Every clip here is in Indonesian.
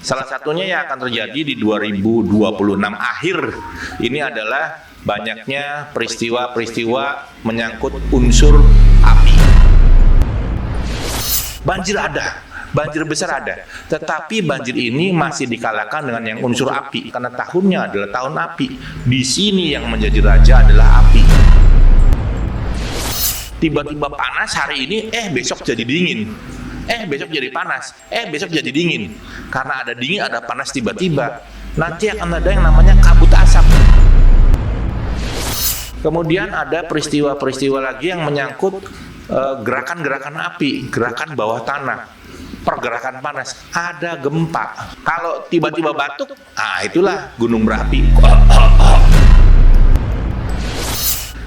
Salah satunya yang akan terjadi di 2026 akhir ini adalah banyaknya peristiwa-peristiwa menyangkut unsur api. Banjir ada, banjir besar ada, tetapi banjir ini masih dikalahkan dengan yang unsur api karena tahunnya adalah tahun api. Di sini yang menjadi raja adalah api. Tiba-tiba panas hari ini, besok jadi dingin. Besok jadi panas, besok jadi dingin. Karena ada dingin, ada panas tiba-tiba. Nanti akan ada yang namanya kabut asap. Kemudian ada peristiwa-peristiwa lagi yang menyangkut gerakan-gerakan api, gerakan bawah tanah, pergerakan panas, ada gempa. Kalau tiba-tiba batuk, itulah gunung berapi.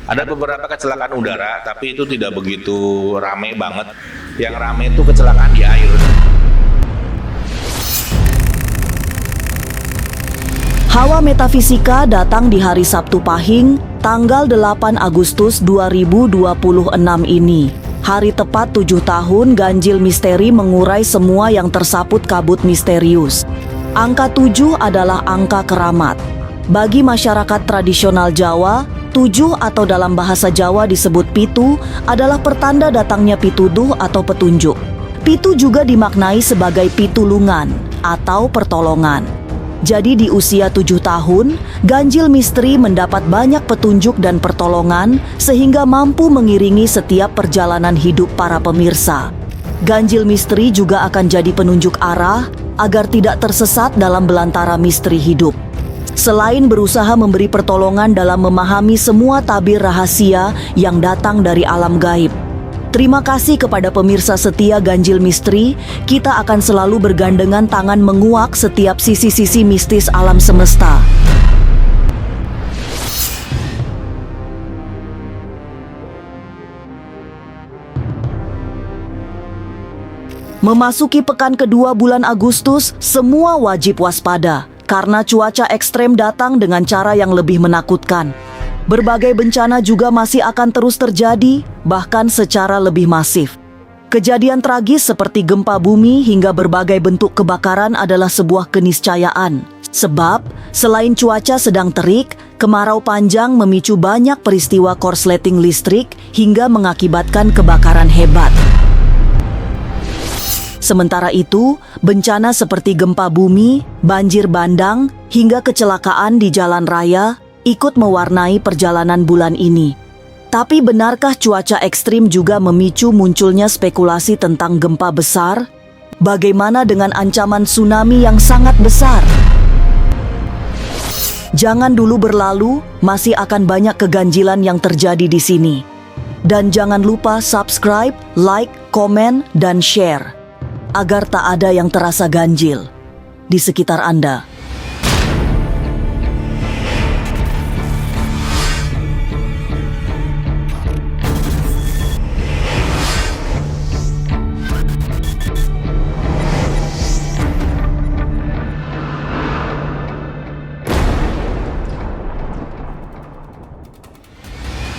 Ada beberapa kecelakaan udara, tapi itu tidak begitu ramai banget. Yang ramai itu kecelakaan di air. Hawa Metafisika datang di hari Sabtu Pahing, tanggal 8 Agustus 2026 ini. Hari tepat 7 tahun ganjil misteri mengurai semua yang tersaput kabut misterius. Angka 7 adalah angka keramat. Bagi masyarakat tradisional Jawa, 7 atau dalam bahasa Jawa disebut pitu adalah pertanda datangnya pituduh atau petunjuk. Pitu juga dimaknai sebagai pitulungan atau pertolongan. Jadi di usia 7 tahun, ganjil misteri mendapat banyak petunjuk dan pertolongan sehingga mampu mengiringi setiap perjalanan hidup para pemirsa. Ganjil misteri juga akan jadi penunjuk arah agar tidak tersesat dalam belantara misteri hidup. Selain berusaha memberi pertolongan dalam memahami semua tabir rahasia yang datang dari alam gaib. Terima kasih kepada pemirsa setia Ganjil Misteri, kita akan selalu bergandengan tangan menguak setiap sisi-sisi mistis alam semesta. Memasuki pekan kedua bulan Agustus, semua wajib waspada. Karena cuaca ekstrem datang dengan cara yang lebih menakutkan. Berbagai bencana juga masih akan terus terjadi, bahkan secara lebih masif. Kejadian tragis seperti gempa bumi hingga berbagai bentuk kebakaran adalah sebuah keniscayaan. Sebab, selain cuaca sedang terik, kemarau panjang memicu banyak peristiwa korsleting listrik hingga mengakibatkan kebakaran hebat. Sementara itu, bencana seperti gempa bumi, banjir bandang, hingga kecelakaan di jalan raya ikut mewarnai perjalanan bulan ini. Tapi benarkah cuaca ekstrim juga memicu munculnya spekulasi tentang gempa besar? Bagaimana dengan ancaman tsunami yang sangat besar? Jangan dulu berlalu, masih akan banyak keganjilan yang terjadi di sini. Dan jangan lupa subscribe, like, komen, dan share. Agar tak ada yang terasa ganjil di sekitar Anda.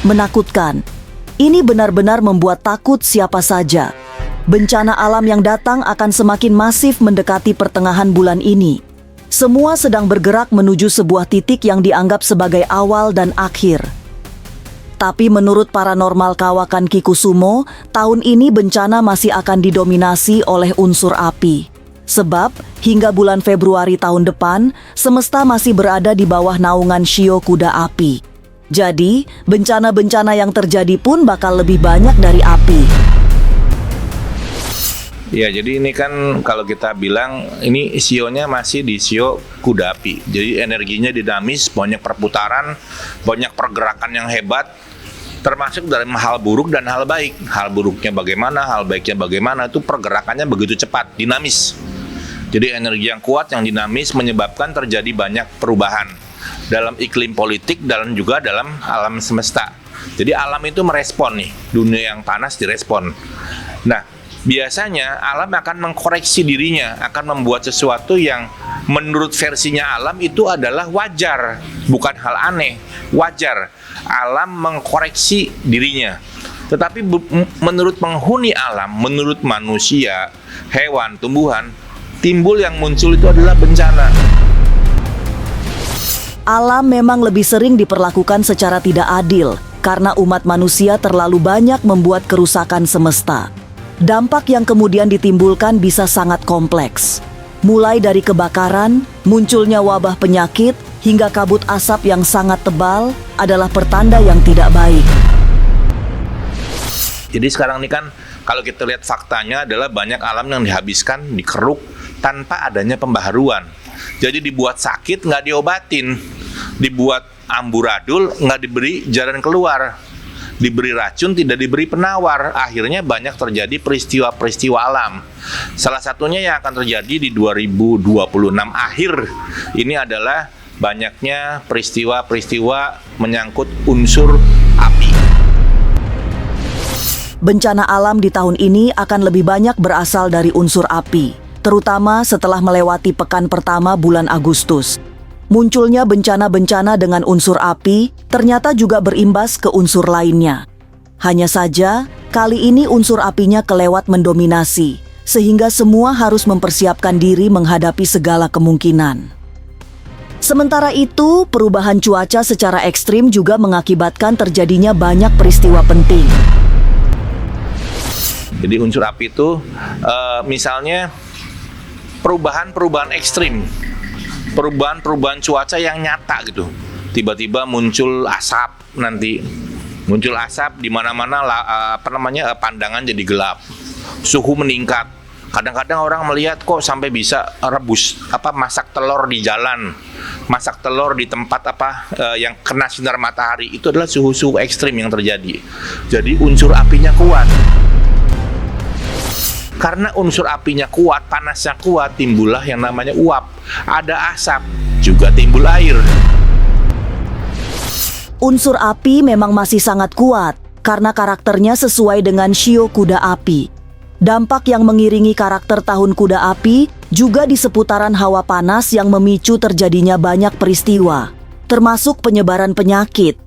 Menakutkan. Ini benar-benar membuat takut siapa saja. Bencana alam yang datang akan semakin masif mendekati pertengahan bulan ini. Semua sedang bergerak menuju sebuah titik yang dianggap sebagai awal dan akhir. Tapi menurut paranormal kawakan Kikusumo, tahun ini bencana masih akan didominasi oleh unsur api. Sebab, hingga bulan Februari tahun depan, semesta masih berada di bawah naungan Shio Kuda Api. Jadi, bencana-bencana yang terjadi pun bakal lebih banyak dari api. Ya, jadi ini kan kalau kita bilang ini sionya masih di sio kuda api. Jadi energinya dinamis, banyak perputaran, banyak pergerakan yang hebat. Termasuk dalam hal buruk dan hal baik. Hal buruknya bagaimana, hal baiknya bagaimana, itu pergerakannya begitu cepat, dinamis. Jadi energi yang kuat, yang dinamis menyebabkan terjadi banyak perubahan dalam iklim politik dan juga dalam alam semesta. Jadi alam itu merespon nih, dunia yang panas direspon. Nah, biasanya alam akan mengkoreksi dirinya, akan membuat sesuatu yang menurut versinya alam itu adalah wajar, bukan hal aneh, wajar. Alam mengkoreksi dirinya. Tetapi menurut penghuni alam, menurut manusia, hewan, tumbuhan, timbul yang muncul itu adalah bencana. Alam memang lebih sering diperlakukan secara tidak adil karena umat manusia terlalu banyak membuat kerusakan semesta. Dampak yang kemudian ditimbulkan bisa sangat kompleks. Mulai dari kebakaran, munculnya wabah penyakit, hingga kabut asap yang sangat tebal adalah pertanda yang tidak baik. Jadi sekarang ini kan kalau kita lihat faktanya adalah banyak alam yang dihabiskan, dikeruk tanpa adanya pembaharuan. Jadi dibuat sakit nggak diobatin, dibuat amburadul nggak diberi jalan keluar, diberi racun tidak diberi penawar. Akhirnya banyak terjadi peristiwa-peristiwa alam. Salah satunya yang akan terjadi di 2026 akhir ini adalah banyaknya peristiwa-peristiwa menyangkut unsur api. Bencana alam di tahun ini akan lebih banyak berasal dari unsur api, terutama setelah melewati pekan pertama bulan Agustus. Munculnya bencana-bencana dengan unsur api ternyata juga berimbas ke unsur lainnya. Hanya saja, kali ini unsur apinya kelewat mendominasi, sehingga semua harus mempersiapkan diri menghadapi segala kemungkinan. Sementara itu, perubahan cuaca secara ekstrim juga mengakibatkan terjadinya banyak peristiwa penting. Jadi unsur api itu misalnya perubahan ekstrim, perubahan cuaca yang nyata gitu. Tiba-tiba muncul asap nanti, muncul asap di mana-mana pandangan jadi gelap, suhu meningkat. Kadang-kadang orang melihat kok sampai bisa masak telur di jalan, masak telur di tempat yang kena sinar matahari. Itu adalah suhu-suhu ekstrim yang terjadi. Jadi unsur apinya kuat. Karena unsur apinya kuat, panasnya kuat, timbullah yang namanya uap. Ada asap, juga timbul air. Unsur api memang masih sangat kuat karena karakternya sesuai dengan shio kuda api. Dampak yang mengiringi karakter tahun kuda api juga di seputaran hawa panas yang memicu terjadinya banyak peristiwa, termasuk penyebaran penyakit.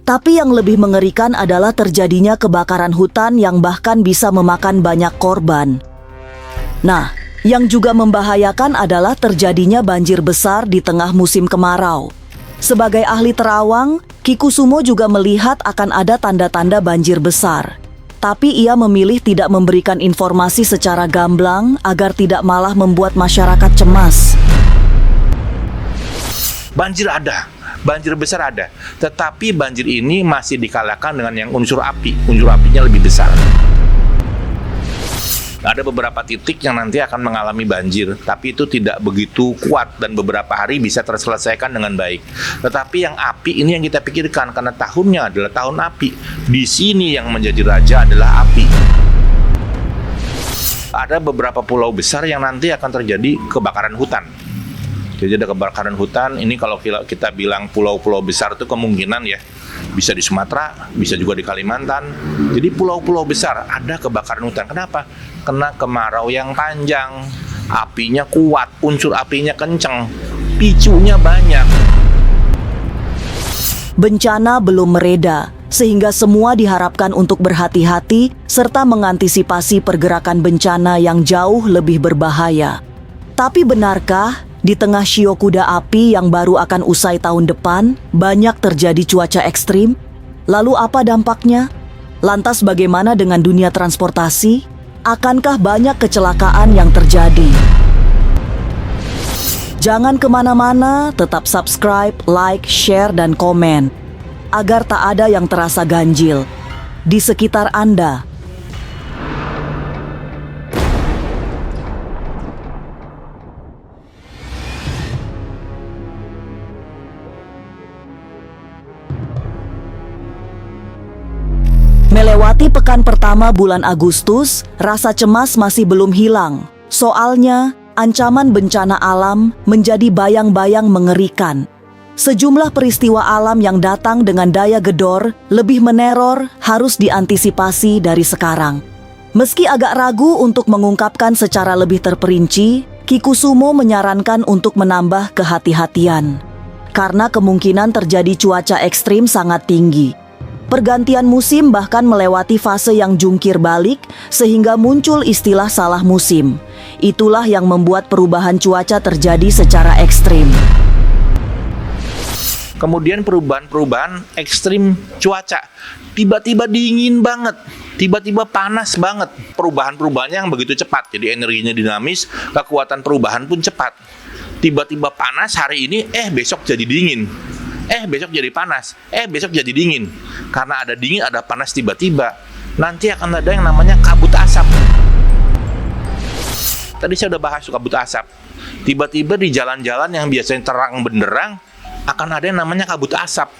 Tapi yang lebih mengerikan adalah terjadinya kebakaran hutan yang bahkan bisa memakan banyak korban. Nah, yang juga membahayakan adalah terjadinya banjir besar di tengah musim kemarau. Sebagai ahli terawang, Kikusumo juga melihat akan ada tanda-tanda banjir besar. Tapi ia memilih tidak memberikan informasi secara gamblang agar tidak malah membuat masyarakat cemas. Banjir ada. Banjir besar ada, tetapi banjir ini masih dikalahkan dengan yang unsur api. Unsur apinya lebih besar. Ada beberapa titik yang nanti akan mengalami banjir, tapi itu tidak begitu kuat dan beberapa hari bisa terselesaikan dengan baik. Tetapi yang api ini yang kita pikirkan karena tahunnya adalah tahun api. Di sini yang menjadi raja adalah api. Ada beberapa pulau besar yang nanti akan terjadi kebakaran hutan. Jadi ada kebakaran hutan, ini kalau kita bilang pulau-pulau besar itu kemungkinan ya, bisa di Sumatera, bisa juga di Kalimantan. Jadi pulau-pulau besar ada kebakaran hutan. Kenapa? Kena kemarau yang panjang, apinya kuat, unsur apinya kenceng, picunya banyak. Bencana belum mereda, sehingga semua diharapkan untuk berhati-hati serta mengantisipasi pergerakan bencana yang jauh lebih berbahaya. Tapi benarkah di tengah shio kuda api yang baru akan usai tahun depan, banyak terjadi cuaca ekstrim? Lalu apa dampaknya? Lantas bagaimana dengan dunia transportasi? Akankah banyak kecelakaan yang terjadi? Jangan kemana-mana, tetap subscribe, like, share, dan komen, agar tak ada yang terasa ganjil di sekitar Anda. Melewati pekan pertama bulan Agustus, rasa cemas masih belum hilang. Soalnya, ancaman bencana alam menjadi bayang-bayang mengerikan. Sejumlah peristiwa alam yang datang dengan daya gedor lebih meneror harus diantisipasi dari sekarang. Meski agak ragu untuk mengungkapkan secara lebih terperinci, Kikusumo menyarankan untuk menambah kehati-hatian. Karena kemungkinan terjadi cuaca ekstrim sangat tinggi. Pergantian musim bahkan melewati fase yang jungkir balik sehingga muncul istilah salah musim. Itulah yang membuat perubahan cuaca terjadi secara ekstrim. Kemudian perubahan-perubahan ekstrim cuaca. Tiba-tiba dingin banget, tiba-tiba panas banget. Perubahan-perubahannya yang begitu cepat. Jadi energinya dinamis, kekuatan perubahan pun cepat. Tiba-tiba panas hari ini, besok jadi dingin. Besok jadi panas, besok jadi dingin. Karena ada dingin, ada panas tiba-tiba. Nanti akan ada yang namanya kabut asap. Tadi saya udah bahas kabut asap. Tiba-tiba di jalan-jalan yang biasanya terang benderang, akan ada yang namanya kabut asap.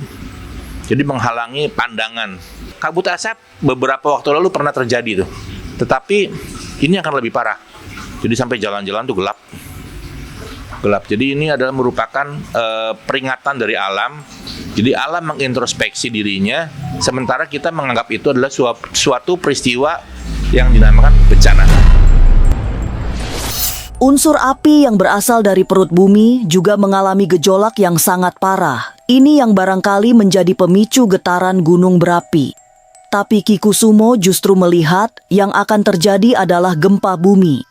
Jadi menghalangi pandangan. Kabut asap beberapa waktu lalu pernah terjadi tuh. Tetapi ini akan lebih parah. Jadi sampai jalan-jalan tuh gelap. Jadi ini adalah merupakan peringatan dari alam. Jadi alam mengintrospeksi dirinya, sementara kita menganggap itu adalah suatu peristiwa yang dinamakan bencana. Unsur api yang berasal dari perut bumi juga mengalami gejolak yang sangat parah. Ini yang barangkali menjadi pemicu getaran gunung berapi. Tapi Ki Kusumo justru melihat yang akan terjadi adalah gempa bumi.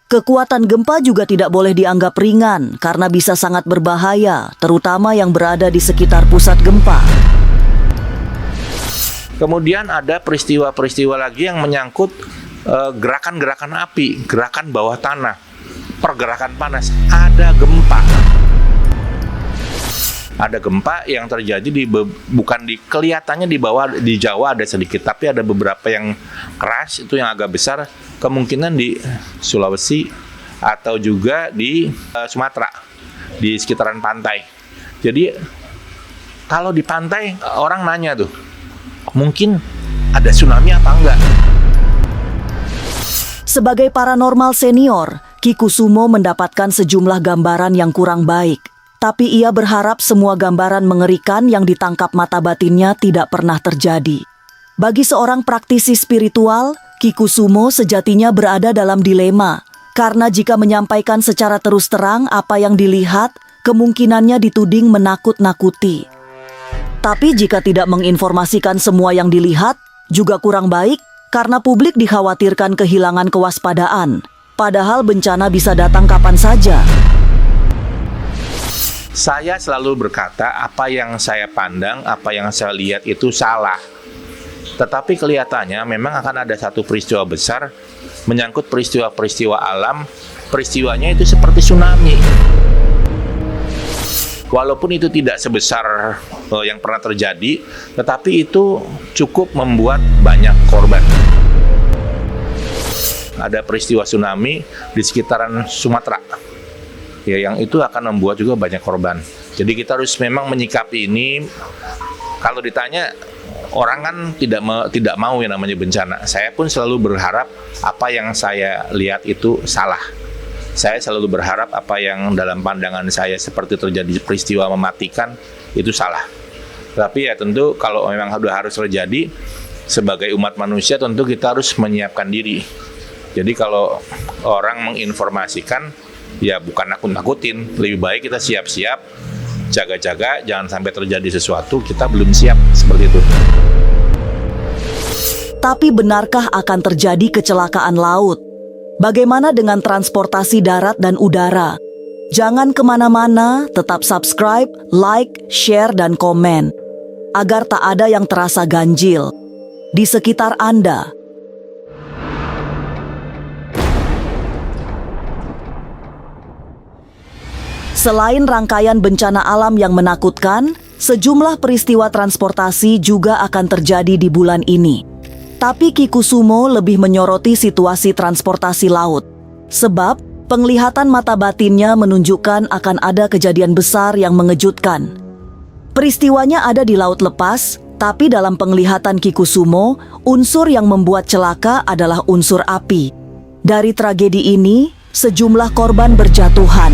Kekuatan gempa juga tidak boleh dianggap ringan karena bisa sangat berbahaya, terutama yang berada di sekitar pusat gempa. Kemudian ada peristiwa-peristiwa lagi yang menyangkut gerakan-gerakan api, gerakan bawah tanah, pergerakan panas. Ada gempa. Ada gempa yang terjadi bukan kelihatannya di Jawa ada sedikit, tapi ada beberapa yang keras, itu yang agak besar, kemungkinan di Sulawesi atau juga di Sumatera, di sekitaran pantai. Jadi kalau di pantai orang nanya tuh, mungkin ada tsunami apa enggak? Sebagai paranormal senior, Ki Kusumo mendapatkan sejumlah gambaran yang kurang baik. Tapi ia berharap semua gambaran mengerikan yang ditangkap mata batinnya tidak pernah terjadi. Bagi seorang praktisi spiritual, Ki Kusumo sejatinya berada dalam dilema. Karena jika menyampaikan secara terus terang apa yang dilihat, kemungkinannya dituding menakut-nakuti. Tapi jika tidak menginformasikan semua yang dilihat, juga kurang baik karena publik dikhawatirkan kehilangan kewaspadaan. Padahal bencana bisa datang kapan saja. Saya selalu berkata apa yang saya pandang, apa yang saya lihat itu salah. Tetapi kelihatannya memang akan ada satu peristiwa besar menyangkut peristiwa-peristiwa alam. Peristiwanya itu seperti tsunami. Walaupun itu tidak sebesar yang pernah terjadi, tetapi itu cukup membuat banyak korban. Ada peristiwa tsunami di sekitaran Sumatera. Ya, yang itu akan membuat juga banyak korban. Jadi kita harus memang menyikapi ini. Kalau ditanya, orang kan tidak mau yang namanya bencana. Saya pun selalu berharap apa yang saya lihat itu salah. Saya selalu berharap apa yang dalam pandangan saya seperti terjadi peristiwa mematikan itu salah. Tapi ya tentu kalau memang sudah harus terjadi, sebagai umat manusia tentu kita harus menyiapkan diri. Jadi kalau orang menginformasikan, ya bukan nakut-nakutin, lebih baik kita siap-siap, jaga-jaga, jangan sampai terjadi sesuatu kita belum siap, seperti itu. Tapi benarkah akan terjadi kecelakaan laut? Bagaimana dengan transportasi darat dan udara? Jangan kemana-mana, tetap subscribe, like, share, dan komen, agar tak ada yang terasa ganjil di sekitar Anda. Selain rangkaian bencana alam yang menakutkan, sejumlah peristiwa transportasi juga akan terjadi di bulan ini. Tapi Ki Kusumo lebih menyoroti situasi transportasi laut. Sebab penglihatan mata batinnya menunjukkan akan ada kejadian besar yang mengejutkan. Peristiwanya ada di laut lepas, tapi dalam penglihatan Ki Kusumo, unsur yang membuat celaka adalah unsur api. Dari tragedi ini, sejumlah korban berjatuhan.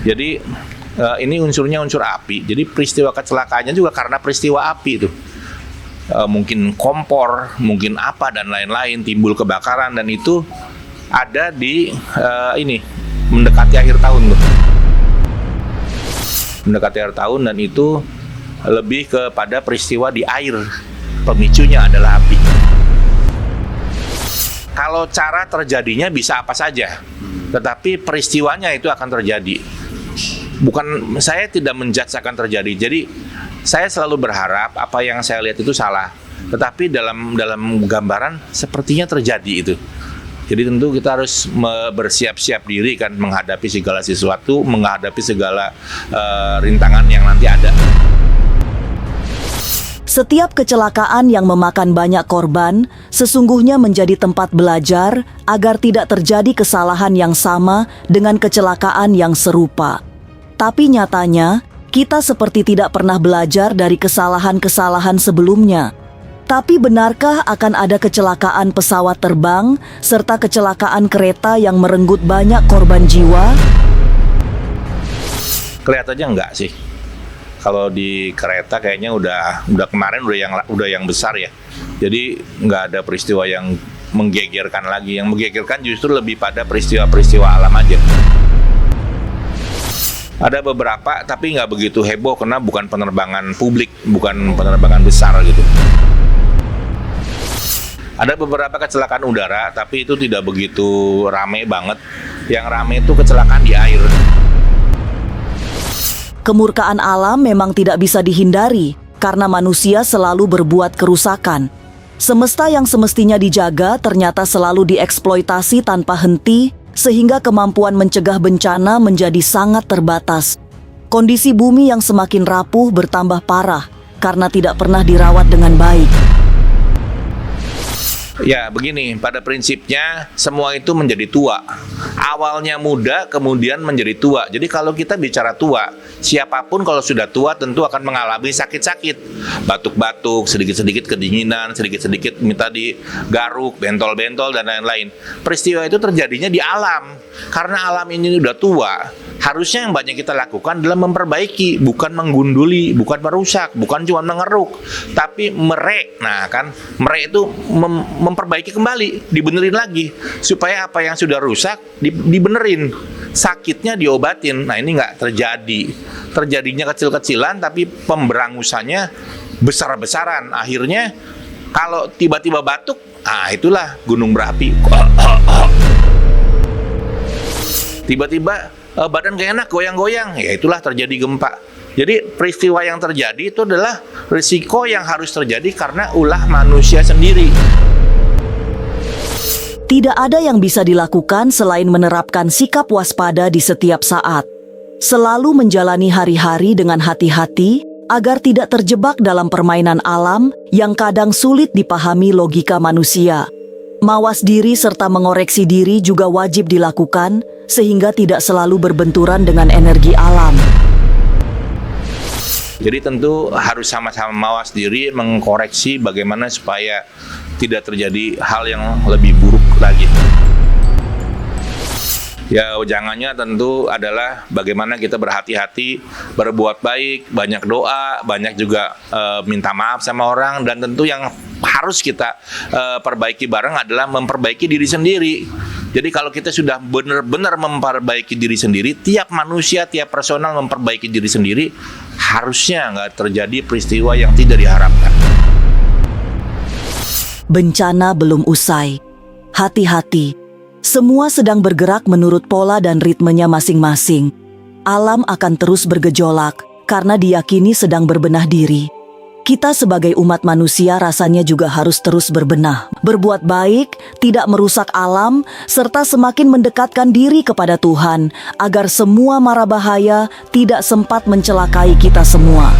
Jadi ini unsurnya unsur api. Jadi peristiwa kecelakaannya juga karena peristiwa api itu. Mungkin kompor, mungkin apa dan lain-lain, timbul kebakaran, dan itu ada di ini mendekati akhir tahun tuh. Mendekati akhir tahun, dan itu lebih kepada peristiwa di air. Pemicunya adalah api. Kalau cara terjadinya bisa apa saja, tetapi peristiwanya itu akan terjadi. Bukan, saya tidak menjudge akan terjadi. Jadi saya selalu berharap apa yang saya lihat itu salah, tetapi dalam gambaran sepertinya terjadi itu. Jadi tentu kita harus bersiap-siap diri kan menghadapi segala sesuatu, menghadapi segala rintangan yang nanti ada. Setiap kecelakaan yang memakan banyak korban sesungguhnya menjadi tempat belajar agar tidak terjadi kesalahan yang sama dengan kecelakaan yang serupa. Tapi nyatanya, kita seperti tidak pernah belajar dari kesalahan-kesalahan sebelumnya. Tapi benarkah akan ada kecelakaan pesawat terbang serta kecelakaan kereta yang merenggut banyak korban jiwa? Kelihatannya enggak sih. Kalau di kereta kayaknya udah kemarin udah yang besar ya. Jadi nggak ada peristiwa yang menggegerkan lagi. Yang menggegerkan justru lebih pada peristiwa-peristiwa alam aja. Ada beberapa tapi nggak begitu heboh karena bukan penerbangan publik, bukan penerbangan besar gitu. Ada beberapa kecelakaan udara tapi itu tidak begitu rame banget. Yang rame itu kecelakaan di air. Kemurkaan alam memang tidak bisa dihindari karena manusia selalu berbuat kerusakan. Semesta yang semestinya dijaga ternyata selalu dieksploitasi tanpa henti sehingga kemampuan mencegah bencana menjadi sangat terbatas. Kondisi bumi yang semakin rapuh bertambah parah karena tidak pernah dirawat dengan baik. Ya begini, pada prinsipnya semua itu menjadi tua. Awalnya muda, kemudian menjadi tua. Jadi kalau kita bicara tua, siapapun kalau sudah tua tentu akan mengalami sakit-sakit. Batuk-batuk, sedikit-sedikit kedinginan, sedikit-sedikit minta digaruk, bentol-bentol, dan lain-lain. Peristiwa itu terjadinya di alam. Karena alam ini udah tua, harusnya yang banyak kita lakukan adalah memperbaiki, bukan menggunduli, bukan merusak, bukan cuma mengeruk, tapi merek. Nah kan, merek itu memperbaiki kembali, dibenerin lagi, supaya apa yang sudah rusak dibenerin, sakitnya diobatin. Nah ini nggak terjadi. Terjadinya kecil-kecilan, tapi pemberangusannya besar-besaran. Akhirnya kalau tiba-tiba batuk, itulah gunung berapi. Tiba-tiba badan gak enak, goyang-goyang, ya itulah terjadi gempa. Jadi peristiwa yang terjadi itu adalah risiko yang harus terjadi karena ulah manusia sendiri. Tidak ada yang bisa dilakukan selain menerapkan sikap waspada di setiap saat. Selalu menjalani hari-hari dengan hati-hati agar tidak terjebak dalam permainan alam yang kadang sulit dipahami logika manusia. Mawas diri serta mengoreksi diri juga wajib dilakukan sehingga tidak selalu berbenturan dengan energi alam. Jadi tentu harus sama-sama mawas diri, mengkoreksi bagaimana supaya tidak terjadi hal yang lebih buruk lagi. Ya jangannya tentu adalah bagaimana kita berhati-hati, berbuat baik, banyak doa, banyak juga minta maaf sama orang, dan tentu yang harus kita perbaiki bareng adalah memperbaiki diri sendiri. Jadi kalau kita sudah benar-benar memperbaiki diri sendiri, tiap manusia, tiap personal memperbaiki diri sendiri, harusnya nggak terjadi peristiwa yang tidak diharapkan. Bencana belum usai. Hati-hati. Semua sedang bergerak menurut pola dan ritmenya masing-masing. Alam akan terus bergejolak karena diyakini sedang berbenah diri. Kita sebagai umat manusia rasanya juga harus terus berbenah, berbuat baik, tidak merusak alam, serta semakin mendekatkan diri kepada Tuhan agar semua mara bahaya tidak sempat mencelakai kita semua.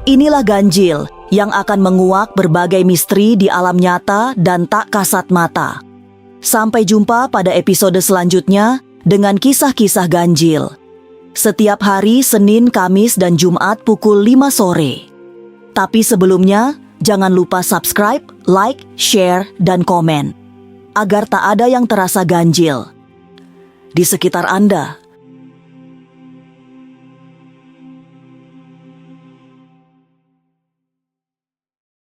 Inilah ganjil yang akan menguak berbagai misteri di alam nyata dan tak kasat mata. Sampai jumpa pada episode selanjutnya dengan kisah-kisah ganjil. Setiap hari Senin, Kamis, dan Jumat pukul 5 sore. Tapi sebelumnya, jangan lupa subscribe, like, share, dan komen. Agar tak ada yang terasa ganjil di sekitar Anda.